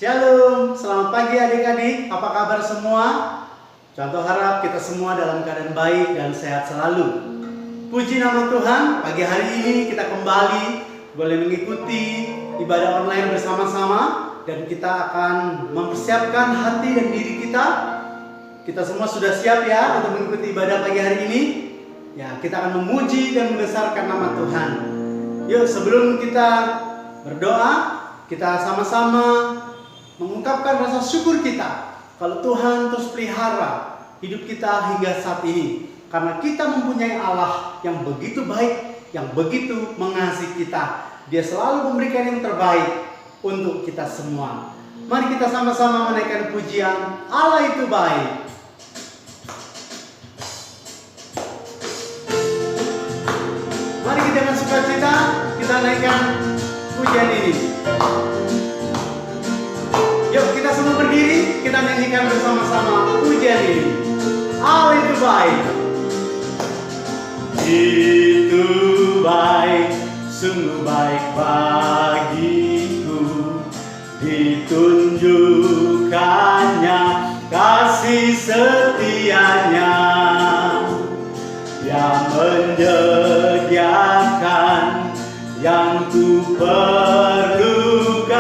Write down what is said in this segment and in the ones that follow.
Shalom, selamat pagi adik-adik, apa kabar semua? Contoh harap kita semua dalam keadaan baik dan sehat selalu. Puji nama Tuhan, pagi hari ini kita kembali boleh mengikuti ibadah online bersama-sama. Dan kita akan mempersiapkan hati dan diri kita. Kita semua sudah siap ya untuk mengikuti ibadah pagi hari ini? Ya, kita akan memuji dan membesarkan nama Tuhan. Yuk, sebelum kita berdoa, kita sama-sama mengungkapkan rasa syukur kita kalau Tuhan terus pelihara hidup kita hingga saat ini, karena kita mempunyai Allah yang begitu baik, yang begitu mengasihi kita. Dia selalu memberikan yang terbaik untuk kita semua. Mari kita sama-sama menaikkan pujian Allah itu baik. Mari kita dengan sukacita kita naikkan pujian ini. Yuk kita semua berdiri, kita nyanyikan bersama-sama pujian ini. Allah itu baik. Itu baik, sungguh baik bagiku. Ditunjukkannya kasih setianya yang menyediakan yang ku perlukan,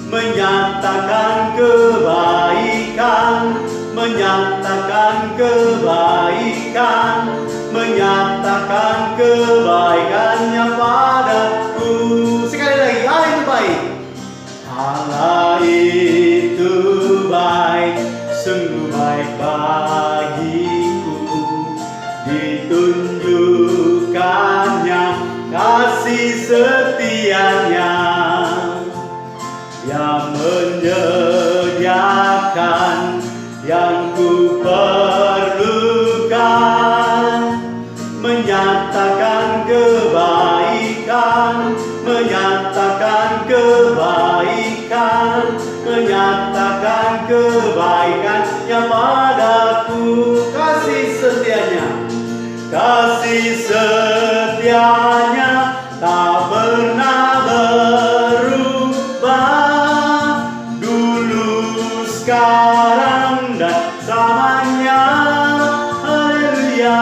menyatakan kebaikan, menyatakan kebaikan, menyatakan kebaikannya padaku. Sekali lagi, Allah itu baik. Allah itu baik, sungguh baik bagiku. Ditunjukkannya kasih setianya yang menyediakan yang ku perlukan, menyatakan kebaikan, menyatakan kebaikan, menyatakan kebaikannya padaku. Kasih setianya, kasih setianya tak pernah berubah, dulu, sekarang dan selamanya. Haleluya.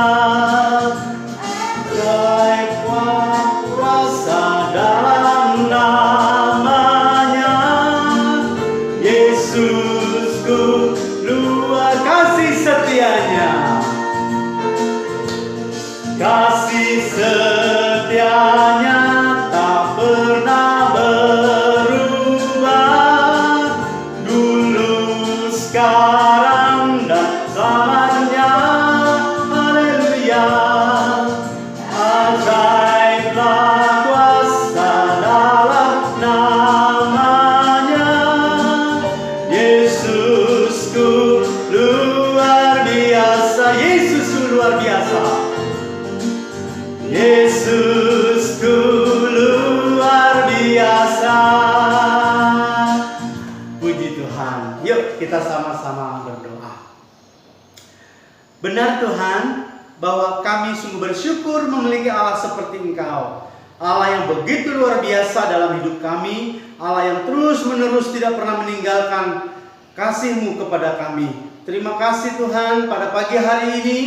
Ajaib kuasa dalam namanya, Yesusku luar kasih setianya, kasih setianya tak pernah berubah, dulu, sekarang dan selamanya. Haleluya. Ajaiblah kuasa dalam namanya, Yesusku luar biasa, Yesusku luar biasa, Yesusku luar biasa. Puji Tuhan. Yuk kita sama-sama berdoa. Benar Tuhan, bahwa kami sungguh bersyukur memiliki Allah seperti Engkau, Allah yang begitu luar biasa dalam hidup kami, Allah yang terus-menerus tidak pernah meninggalkan kasih-Mu kepada kami. Terima kasih Tuhan, pada pagi hari ini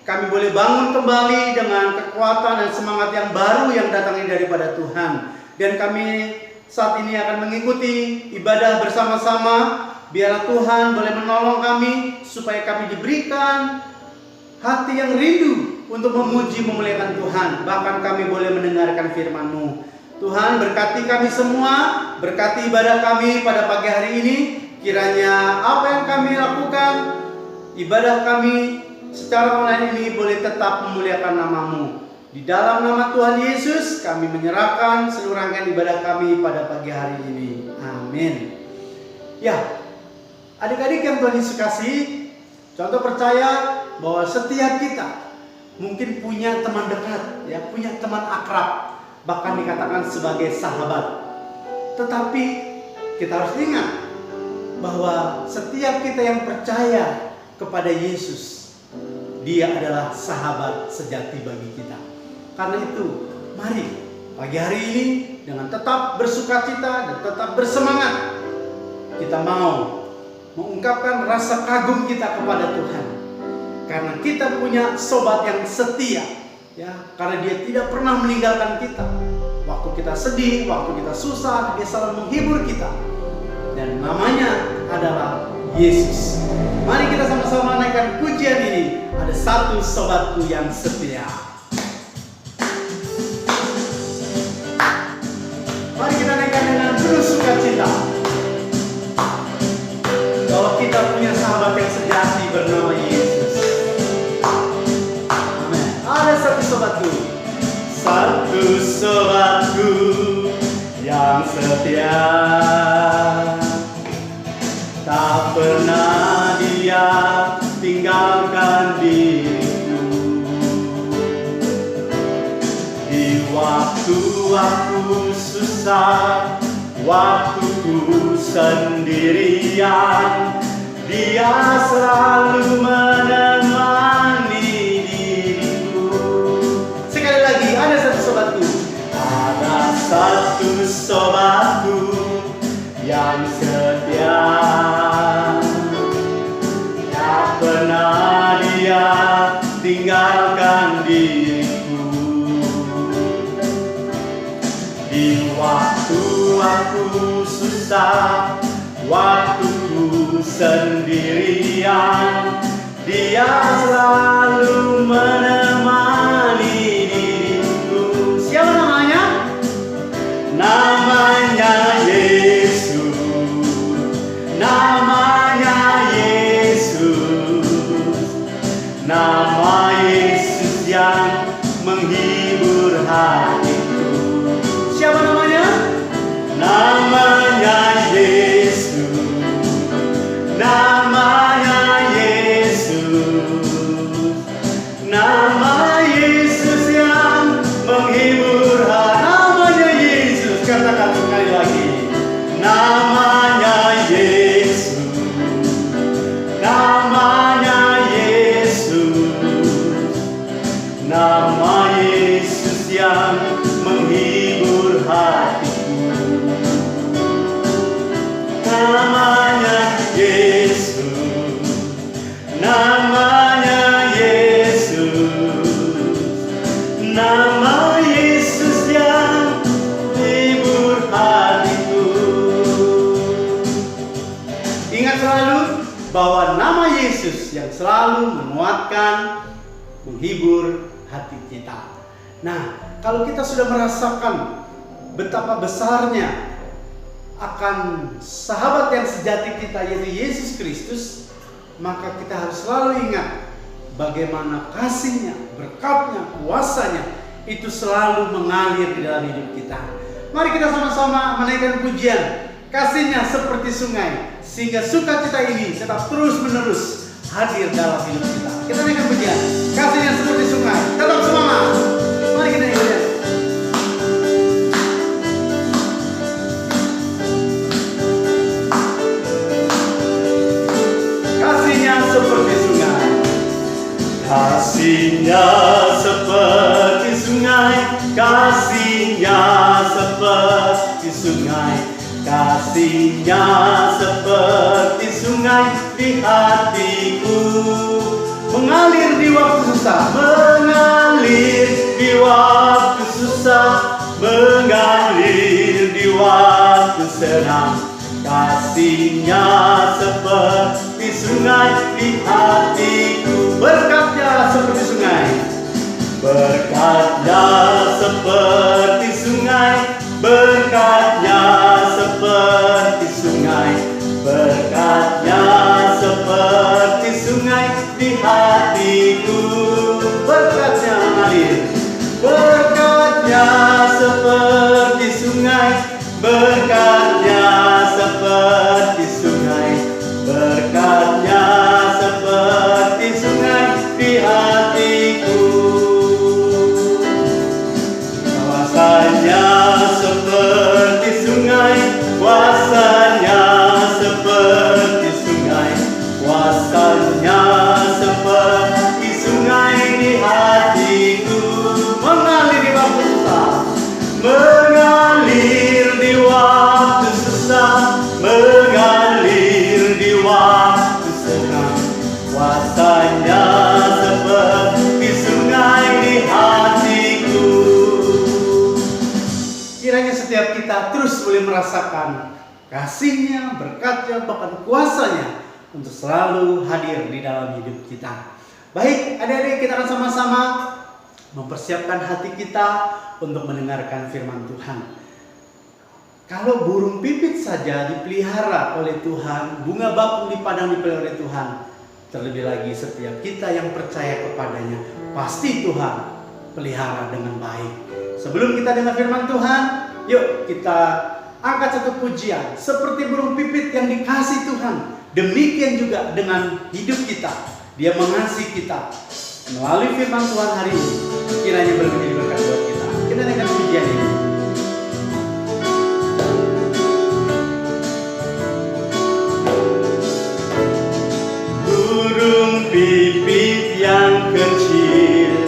kami boleh bangun kembali dengan kekuatan dan semangat yang baru yang datangnya daripada Tuhan. Dan kami saat ini akan mengikuti ibadah bersama-sama. Biarlah Tuhan boleh menolong kami supaya kami diberikan hati yang rindu untuk memuji memuliakan Tuhan. Bahkan kami boleh mendengarkan firman-Mu. Tuhan berkati kami semua, berkati ibadah kami pada pagi hari ini. Kiranya apa yang kami lakukan, ibadah kami secara online ini boleh tetap memuliakan nama-Mu. Di dalam nama Tuhan Yesus kami menyerahkan seluruh rangkaian ibadah kami pada pagi hari ini. Amin. Ya, adik-adik yang Tuhan Yesus kasih, contoh percaya bahwa setiap kita mungkin punya teman dekat, ya, punya teman akrab, bahkan dikatakan sebagai sahabat. Tetapi kita harus ingat bahwa setiap kita yang percaya kepada Yesus, Dia adalah sahabat sejati bagi kita. Karena itu, mari pagi hari ini dengan tetap bersukacita dan tetap bersemangat kita mau mengungkapkan rasa kagum kita kepada Tuhan. Karena kita punya sobat yang setia, ya, karena dia tidak pernah meninggalkan kita. Waktu kita sedih, waktu kita susah, dia selalu menghibur kita. Dan namanya adalah Yesus. Mari kita sama-sama naikkan pujian ini. Ada satu sobatku yang setia. Mari kita naikkan dengan penuh sukacita. Bahwa kita punya sahabat yang sejati bernama Yesus. Amin. Ada satu sobatku. Satu sobatku yang setia. Tak pernah dia tinggalkan diriku. Di waktu aku susah, waktu ku sendirian, dia selalu menemani diriku. Sekali lagi, ada satu sobatku. Ada satu sobatku yang setia. Tak pernah dia tinggalkan diriku. Di waktu aku susah, waktu ku sendirian, dia selalu menemani diriku. Siapa namanya? Namanya Yesus. Namanya Yesus. Nama Yesus yang menghibur hatiku. Siapa namanya? Namanya Yesus. Namanya Yesus. Nama Yesus yang menghibur hati. Namanya Yesus. Katakan sekali lagi. Namanya Yesus. Namanya Yesus. Nama Yesus yang menghibur hatiku. Namanya Yesus. Namanya Yesus. Nama Yesus yang menghibur hatiku. Ingat selalu bahwa nama Yesus yang selalu menguatkan, menghibur hati kita. Nah, kalau kita sudah merasakan betapa besarnya akan sahabat yang sejati kita, yaitu Yesus Kristus, maka kita harus selalu ingat bagaimana kasih-Nya, berkat-Nya, kuasa-Nya itu selalu mengalir di dalam hidup kita. Mari kita sama-sama menaikkan pujian. Kasih-Nya seperti sungai, sehingga sukacita ini tetap terus-menerus hadir dalam hidup kita. Kita naikkan pujian. Kasih-Nya seperti sungai, tetap semangat. Mari kita naikkan. Kasih-Nya seperti sungai. Kasih-Nya seperti sungai. Kasih-Nya seperti sungai. Kasih-Nya seperti sungai di hatiku. Mengalir di waktu susah. Mengalir di waktu susah. Mengalir di waktu senang. Kasih-Nya seperti sungai di hatiku. Berkat-Nya seperti sungai. Berkat-Nya seperti sungai. Berkat-Nya seperti sungai. Berkat-Nya seperti sungai di hatiku. Berkat-Nya mengalir. Berkat-Nya seperti sungai. Berkat-Nya seperti sungai. Berkat-Nya seperti sungai di hatiku. Kuasanya seperti sungai. Kuasanya seperti sungai. Kuasanya seperti sungai di hatiku. Mengalir di waktu susah. Mengalir di waktu susah. Mengalir kita terus boleh merasakan kasih-Nya, berkat-Nya, bahkan kuasa-Nya untuk selalu hadir di dalam hidup kita. Baik, adik-adik, kita akan sama-sama mempersiapkan hati kita untuk mendengarkan firman Tuhan. Kalau burung pipit saja dipelihara oleh Tuhan, bunga bakung di padang dipelihara oleh Tuhan, terlebih lagi setiap kita yang percaya kepadanya, pasti Tuhan pelihara dengan baik. Sebelum kita dengar firman Tuhan, yuk kita angkat satu pujian. Seperti burung pipit yang dikasih Tuhan, demikian juga dengan hidup kita. Dia mengasihi kita. Melalui firman Tuhan hari ini, kiranya menjadi berkat buat kita. Kita dengar pujian ini. Burung pipit yang kecil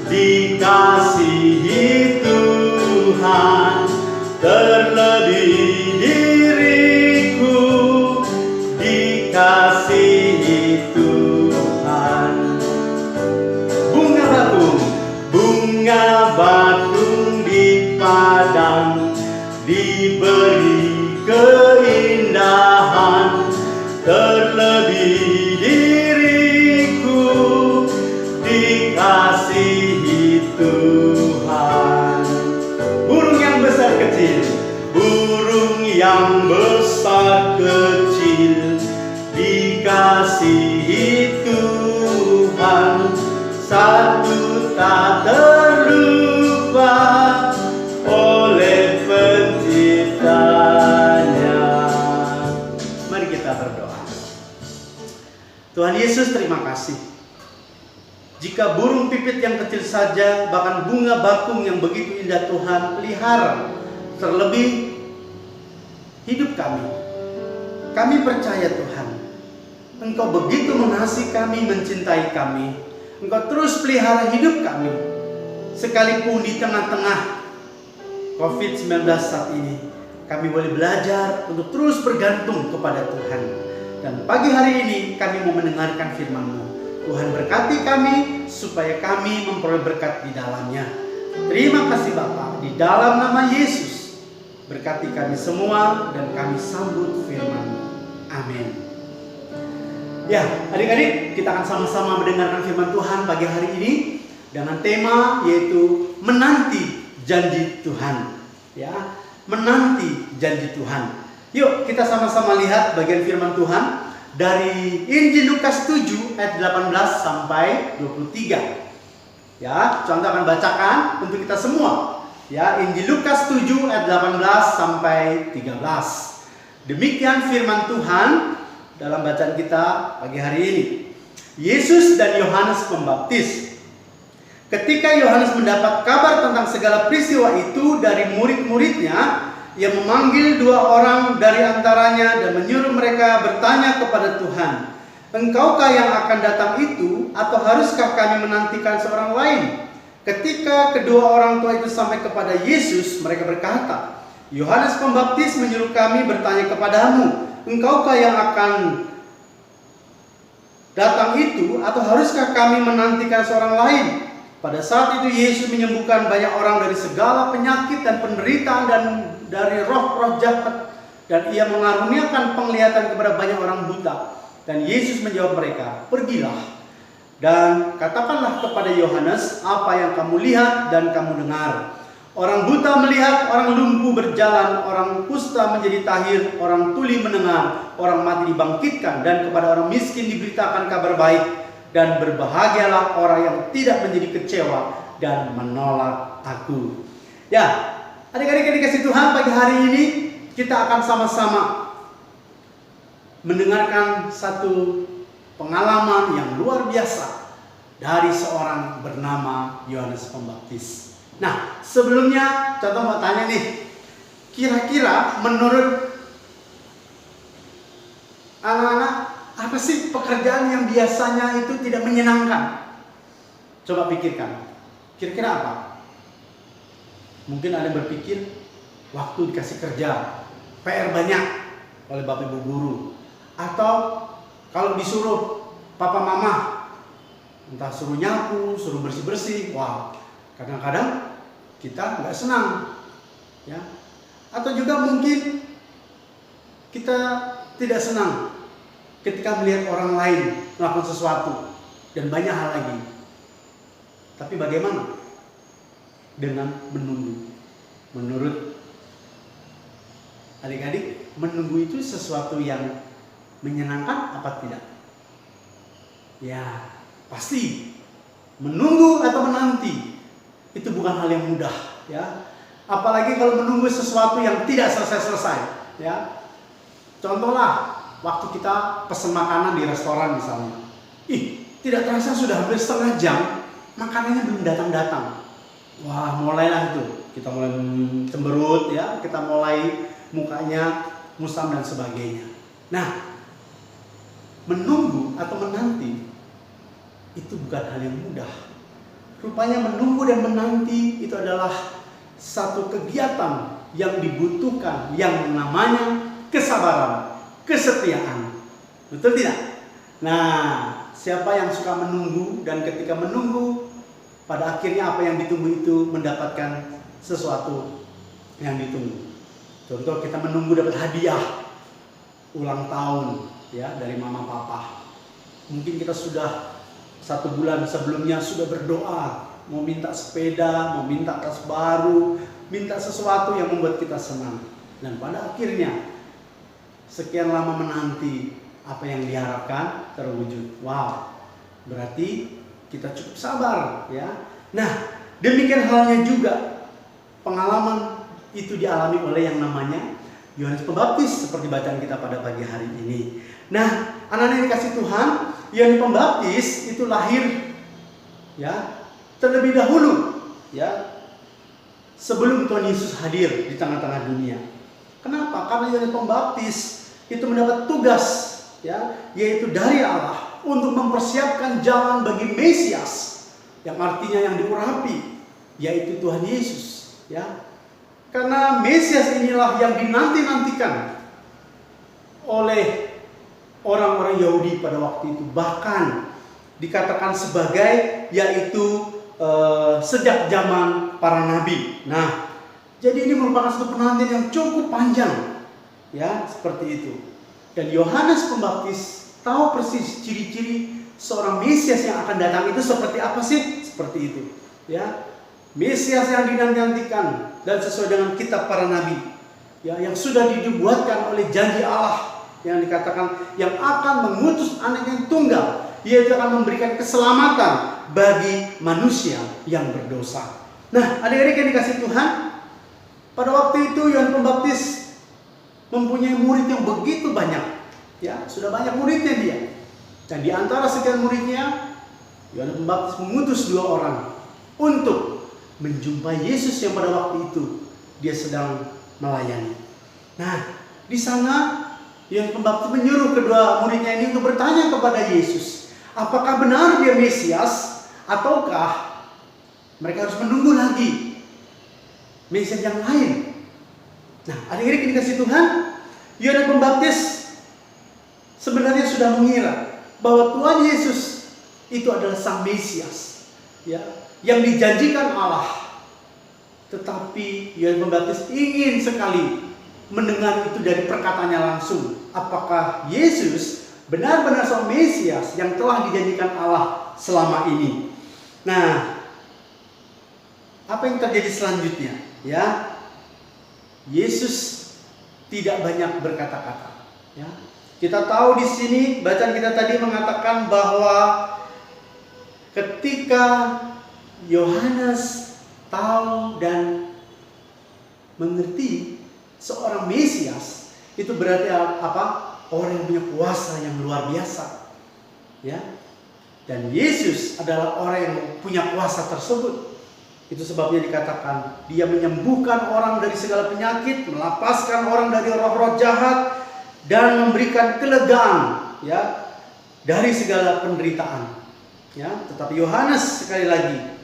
dikasihi Tuhan, terlebih diriku dikasihi Tuhan. Bunga bakung di padang diberi keindahan, terlebih diriku dikasihi Tuhan. Burung yang besar kecil dikasihi Tuhan, satu tak terlupa oleh Penciptanya. Mari kita berdoa. Tuhan Yesus, terima kasih. Jika burung pipit yang kecil saja, bahkan bunga bakung yang begitu indah Tuhan pelihara, terlebih hidup kami. Kami percaya Tuhan, Engkau begitu mengasihi kami, mencintai kami. Engkau terus pelihara hidup kami. Sekalipun di tengah-tengah COVID-19 saat ini, kami boleh belajar untuk terus bergantung kepada Tuhan. Dan pagi hari ini kami mau mendengarkan firman-Mu. Tuhan berkati kami supaya kami memperoleh berkat di dalamnya. Terima kasih Bapa, di dalam nama Yesus. Berkati kami semua dan kami sambut firman-Mu. Amin. Ya, adik-adik, kita akan sama-sama mendengarkan firman Tuhan pagi hari ini dengan tema yaitu menanti janji Tuhan. Ya, menanti janji Tuhan. Yuk kita sama-sama lihat bagian firman Tuhan dari Injil Lukas 7 ayat 18 sampai 23. Ya, contoh akan bacakan untuk kita semua. Ya, Injil Lukas 7 ayat 18 sampai 13. Demikian firman Tuhan dalam bacaan kita pagi hari ini. Yesus dan Yohanes Pembaptis. Ketika Yohanes mendapat kabar tentang segala peristiwa itu dari murid-muridnya, ia memanggil 2 orang dari antaranya dan menyuruh mereka bertanya kepada Tuhan, "Engkaukah yang akan datang itu, atau haruskah kami menantikan seorang lain?" Ketika kedua orang tua itu sampai kepada Yesus, mereka berkata, "Yohanes Pembaptis menyuruh kami bertanya kepadamu, engkaukah yang akan datang itu, atau haruskah kami menantikan seorang lain?" Pada saat itu Yesus menyembuhkan banyak orang dari segala penyakit dan penderitaan dan dari roh-roh jahat, dan ia mengaruniakan penglihatan kepada banyak orang buta. Dan Yesus menjawab mereka, "Pergilah dan katakanlah kepada Yohanes apa yang kamu lihat dan kamu dengar. Orang buta melihat, orang lumpuh berjalan, orang kusta menjadi tahir, orang tuli mendengar, orang mati dibangkitkan, dan kepada orang miskin diberitakan kabar baik. Dan berbahagialah orang yang tidak menjadi kecewa dan menolak Aku." Ya, adik-adik yang dikasih Tuhan, pagi hari ini kita akan sama-sama mendengarkan satu pengalaman yang luar biasa dari seorang bernama Yohanes Pembaptis. Nah, sebelumnya contoh mau tanya nih, kira-kira menurut anak-anak, apa sih pekerjaan yang biasanya itu tidak menyenangkan? Coba pikirkan, kira-kira apa? Mungkin ada yang berpikir, waktu dikasih kerja, PR banyak oleh bapak ibu guru. Atau kalau disuruh papa mama, entah suruh nyapu, suruh bersih-bersih, wah, kadang-kadang kita nggak senang. Ya. Atau juga mungkin kita tidak senang ketika melihat orang lain melakukan sesuatu dan banyak hal lagi. Tapi bagaimana dengan menunggu? Menurut adik-adik, menunggu itu sesuatu yang menyenangkan apa tidak? Ya, pasti menunggu atau menanti itu bukan hal yang mudah, ya. Apalagi kalau menunggu sesuatu yang tidak selesai-selesai, ya. Contohlah waktu kita pesen makanan di restoran misalnya. Tidak terasa sudah hampir setengah jam, makanannya belum datang-datang. Wah, mulailah itu. Kita mulai cemberut, ya. Kita mulai mukanya musam dan sebagainya. Nah, menunggu atau menanti itu bukan hal yang mudah. Rupanya menunggu dan menanti itu adalah satu kegiatan yang dibutuhkan yang namanya kesabaran, kesetiaan. Betul tidak? Nah, siapa yang suka menunggu dan ketika menunggu pada akhirnya apa yang ditunggu itu mendapatkan sesuatu yang ditunggu. Contoh kita menunggu dapat hadiah ulang tahun, ya, dari mama papa. Mungkin kita sudah 1 bulan sebelumnya sudah berdoa, mau minta sepeda, mau minta tas baru, minta sesuatu yang membuat kita senang. Dan pada akhirnya sekian lama menanti apa yang diharapkan terwujud. Wow, berarti kita cukup sabar, ya. Nah, demikian halnya juga pengalaman itu dialami oleh yang namanya Yohanes Pembaptis seperti bacaan kita pada pagi hari ini. Nah, anak-anak yang dikasih Tuhan, Yohanes Pembaptis itu lahir, ya, terlebih dahulu, ya, sebelum Tuhan Yesus hadir di tengah-tengah dunia. Kenapa? Karena Yohanes Pembaptis itu mendapat tugas, ya, yaitu dari Allah untuk mempersiapkan jalan bagi Mesias, yang artinya yang diurapi, yaitu Tuhan Yesus, ya. Karena Mesias inilah yang dinanti-nantikan oleh orang-orang Yahudi pada waktu itu. Bahkan dikatakan sebagai yaitu sejak zaman para nabi. Nah, jadi ini merupakan satu penantian yang cukup panjang, ya, seperti itu. Dan Yohanes Pembaptis tahu persis ciri-ciri seorang Mesias yang akan datang itu seperti apa sih? Seperti itu, ya. Mesias yang dinantikan dan sesuai dengan kitab para nabi, ya, yang sudah dibuatkan oleh janji Allah yang dikatakan yang akan mengutus anak yang tunggal, yaitu akan memberikan keselamatan bagi manusia yang berdosa. Nah, adik-adik yang dikasih Tuhan, pada waktu itu Yohanes Pembaptis mempunyai murid yang begitu banyak, ya, sudah banyak muridnya dia. Dan di antara sekian muridnya, Yohanes Pembaptis mengutus 2 orang untuk menjumpai Yesus yang pada waktu itu dia sedang melayani. Nah, di sana Yohanes Pembaptis menyuruh kedua muridnya ini untuk bertanya kepada Yesus, apakah benar dia Mesias ataukah mereka harus menunggu lagi Mesias yang lain. Nah, adik-adik yang dikasih Tuhan, Yohanes Pembaptis sebenarnya sudah mengira bahwa Tuhan Yesus itu adalah sang Mesias, ya, yang dijanjikan Allah. Tetapi Yohanes Pembaptis ingin sekali mendengar itu dari perkataannya langsung. Apakah Yesus benar-benar seorang Mesias yang telah dijanjikan Allah selama ini? Nah, apa yang terjadi selanjutnya? Ya, Yesus tidak banyak berkata-kata. Ya, kita tahu di sini bacaan kita tadi mengatakan bahwa ketika Yohanes tahu dan mengerti seorang Mesias itu berarti apa? Orang yang punya kuasa yang luar biasa, ya. Dan Yesus adalah orang yang punya kuasa tersebut. Itu sebabnya dikatakan dia menyembuhkan orang dari segala penyakit, melepaskan orang dari roh-roh jahat, dan memberikan kelegaan, ya, dari segala penderitaan. Ya, tetapi Yohanes sekali lagi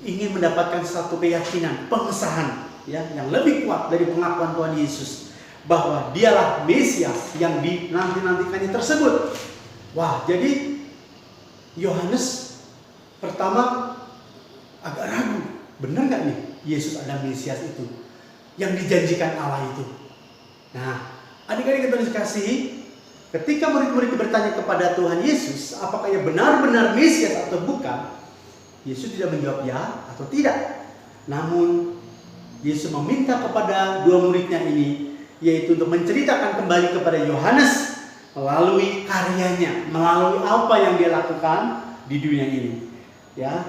ingin mendapatkan satu keyakinan, pengesahan, ya, yang lebih kuat dari pengakuan Tuhan Yesus bahwa dialah Mesias yang dinanti-nantikannya tersebut. Wah, jadi Yohanes pertama agak ragu, benar nggak nih Yesus adalah Mesias itu? yang dijanjikan Allah itu. Nah, adik-adik yang Tuhan dikasihi, ketika murid-murid bertanya kepada Tuhan Yesus, apakah ia benar-benar Mesias atau bukan? Yesus tidak menjawab ya atau tidak. Namun, Yesus meminta kepada dua muridnya ini, yaitu untuk menceritakan kembali kepada Yohanes melalui karyanya, melalui apa yang dia lakukan di dunia ini. Ya,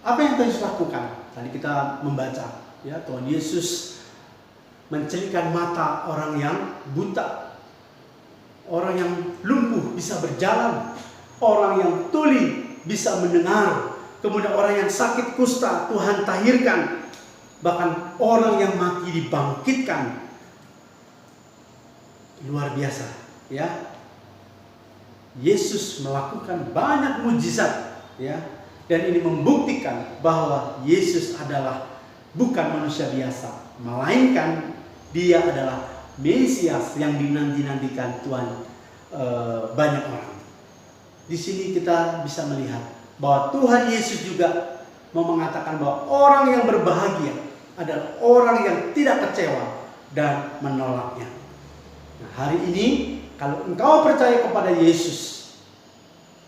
apa yang Tuhan Yesus lakukan? Tadi kita membaca, ya, Tuhan Yesus mencelikkan mata orang yang buta, orang yang lumpuh bisa berjalan, orang yang tuli bisa mendengar, kemudian orang yang sakit kusta Tuhan tahirkan, bahkan orang yang mati dibangkitkan. Luar biasa, ya. Yesus melakukan banyak mujizat, ya, dan ini membuktikan bahwa Yesus adalah bukan manusia biasa, melainkan dia adalah Mesias yang dinanti-nantikan Tuhan banyak orang. Di sini kita bisa melihat bahwa Tuhan Yesus juga mau mengatakan bahwa orang yang berbahagia adalah orang yang tidak kecewa dan menolaknya. Nah, hari ini kalau engkau percaya kepada Yesus,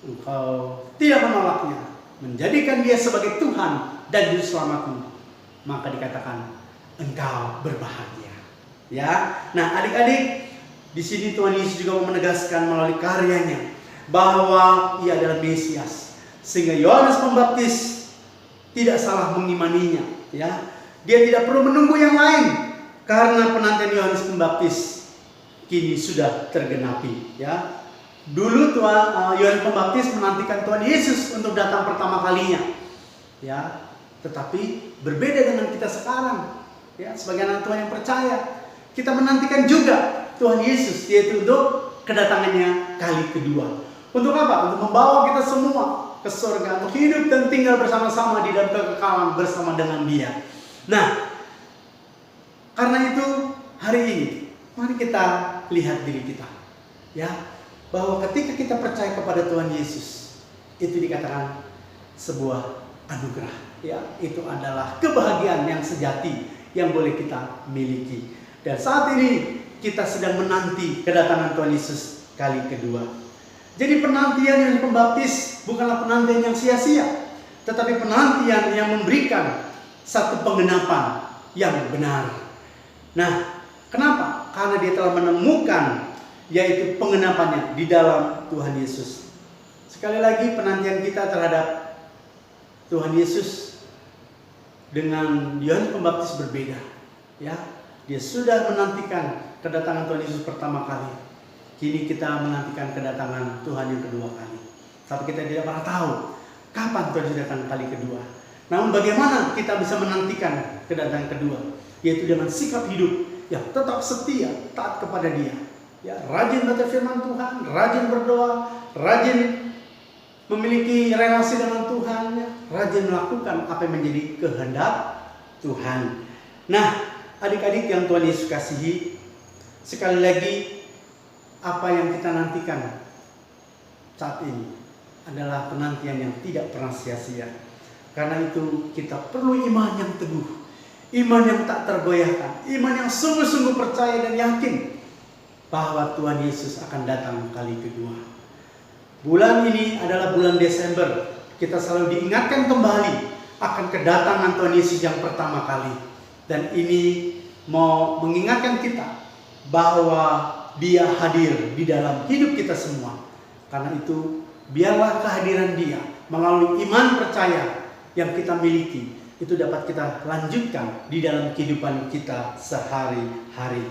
engkau tidak menolaknya, menjadikan dia sebagai Tuhan dan Juru Selamatmu, maka dikatakan engkau berbahagia. Ya, nah adik-adik, di sini Tuhan Yesus juga menegaskan melalui karyanya bahwa ia adalah Mesias, sehingga Yohanes Pembaptis tidak salah mengimaninya. Ya, dia tidak perlu menunggu yang lain karena penantian Yohanes Pembaptis kini sudah tergenapi. Ya, dulu Yohanes Pembaptis menantikan Tuhan Yesus untuk datang pertama kalinya. Ya, tetapi berbeda dengan kita sekarang. Ya, sebagai anak Tuhan yang percaya, kita menantikan juga Tuhan Yesus, yaitu untuk kedatangannya kali kedua. Untuk apa? Untuk membawa kita semua ke surga, untuk hidup dan tinggal bersama-sama di dalam kekekalan bersama dengan Dia. Nah, karena itu hari ini mari kita lihat diri kita, ya, bahwa ketika kita percaya kepada Tuhan Yesus, itu dikatakan sebuah anugerah, ya, itu adalah kebahagiaan yang sejati yang boleh kita miliki. Dan saat ini kita sedang menanti kedatangan Tuhan Yesus kali kedua. Jadi penantian yang Pembaptis bukanlah penantian yang sia-sia, tetapi penantian yang memberikan satu penggenapan yang benar. Nah, kenapa? Karena dia telah menemukan yaitu penggenapannya di dalam Tuhan Yesus. Sekali lagi, penantian kita terhadap Tuhan Yesus dengan Yohanes Pembaptis berbeda. Ya, dia sudah menantikan kedatangan Tuhan Yesus pertama kali. Kini kita menantikan kedatangan Tuhan yang kedua kali. Tapi kita tidak pernah tahu kapan Tuhan Yesus datang kali kedua. Namun bagaimana kita bisa menantikan kedatangan kedua? Yaitu dengan sikap hidup yang tetap setia, taat kepada Dia. Ya, rajin baca firman Tuhan, rajin berdoa, rajin memiliki relasi dengan Tuhan, ya, rajin melakukan apa yang menjadi kehendak Tuhan. Nah, adik-adik yang Tuhan Yesus kasihi, sekali lagi apa yang kita nantikan saat ini adalah penantian yang tidak pernah sia-sia. Karena itu kita perlu iman yang teguh, iman yang tak tergoyahkan, iman yang sungguh-sungguh percaya dan yakin bahwa Tuhan Yesus akan datang kali kedua. Bulan ini adalah bulan Desember. Kita selalu diingatkan kembali akan kedatangan Tuhan Yesus yang pertama kali. Dan ini mau mengingatkan kita bahwa Dia hadir di dalam hidup kita semua. Karena itu biarlah kehadiran Dia melalui iman percaya yang kita miliki itu dapat kita lanjutkan di dalam kehidupan kita sehari-hari.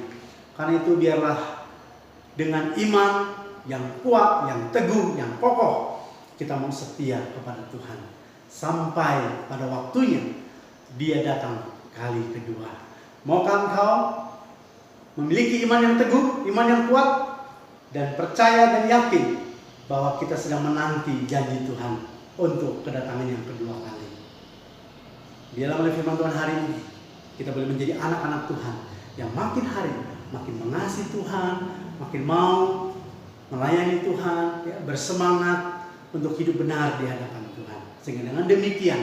Karena itu biarlah dengan iman yang kuat, yang teguh, yang kokoh, kita mau setia kepada Tuhan sampai pada waktunya Dia datang kali kedua. Maukah engkau memiliki iman yang teguh, iman yang kuat, dan percaya dan yakin bahwa kita sedang menanti janji Tuhan untuk kedatangan yang kedua kali. Biarlah melalui firman Tuhan hari ini kita boleh menjadi anak-anak Tuhan yang makin hari makin mengasihi Tuhan, makin mau melayani Tuhan, ya, bersemangat untuk hidup benar di hadapan Tuhan. Sehingga dengan demikian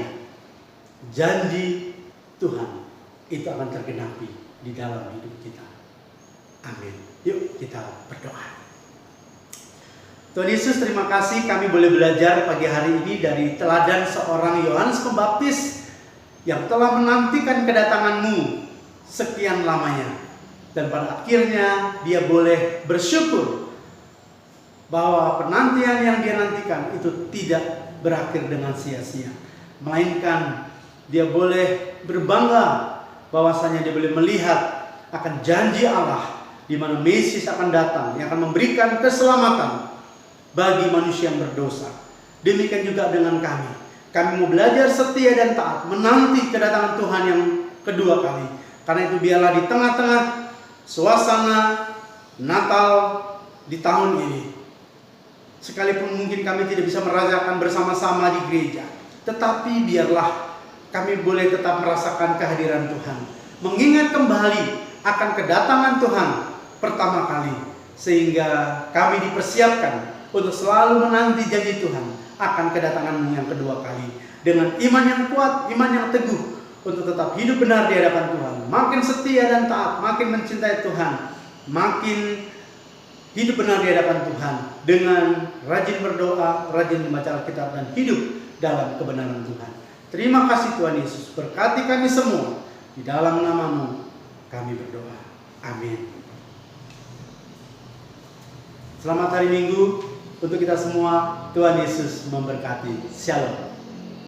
janji Tuhan itu akan tergenapi di dalam hidup kita. Amin. Yuk kita berdoa. Tuhan Yesus, terima kasih kami boleh belajar pagi hari ini dari teladan seorang Yohanes Pembaptis yang telah menantikan kedatangan-Mu sekian lamanya. Dan pada akhirnya dia boleh bersyukur bahwa penantian yang dia nantikan itu tidak berakhir dengan sia-sia. Melainkan dia boleh berbangga bahwasanya dia boleh melihat akan janji Allah di mana Mesias akan datang yang akan memberikan keselamatan bagi manusia yang berdosa. Demikian juga dengan kami. Kami mau belajar setia dan taat, menanti kedatangan Tuhan yang kedua kali. Karena itu biarlah di tengah-tengah suasana Natal di tahun ini, sekalipun mungkin kami tidak bisa merayakan bersama-sama di gereja, tetapi biarlah kami boleh tetap merasakan kehadiran Tuhan, mengingat kembali akan kedatangan Tuhan pertama kali, sehingga kami dipersiapkan untuk selalu menanti janji Tuhan akan kedatangan-Mu yang kedua kali, dengan iman yang kuat, iman yang teguh, untuk tetap hidup benar di hadapan Tuhan, makin setia dan taat, makin mencintai Tuhan, makin hidup benar di hadapan Tuhan, dengan rajin berdoa, rajin membaca Alkitab, dan hidup dalam kebenaran Tuhan. Terima kasih Tuhan Yesus, berkati kami semua, di dalam nama-Mu kami berdoa. Amin. Selamat hari Minggu untuk kita semua. Tuhan Yesus memberkati. Shalom.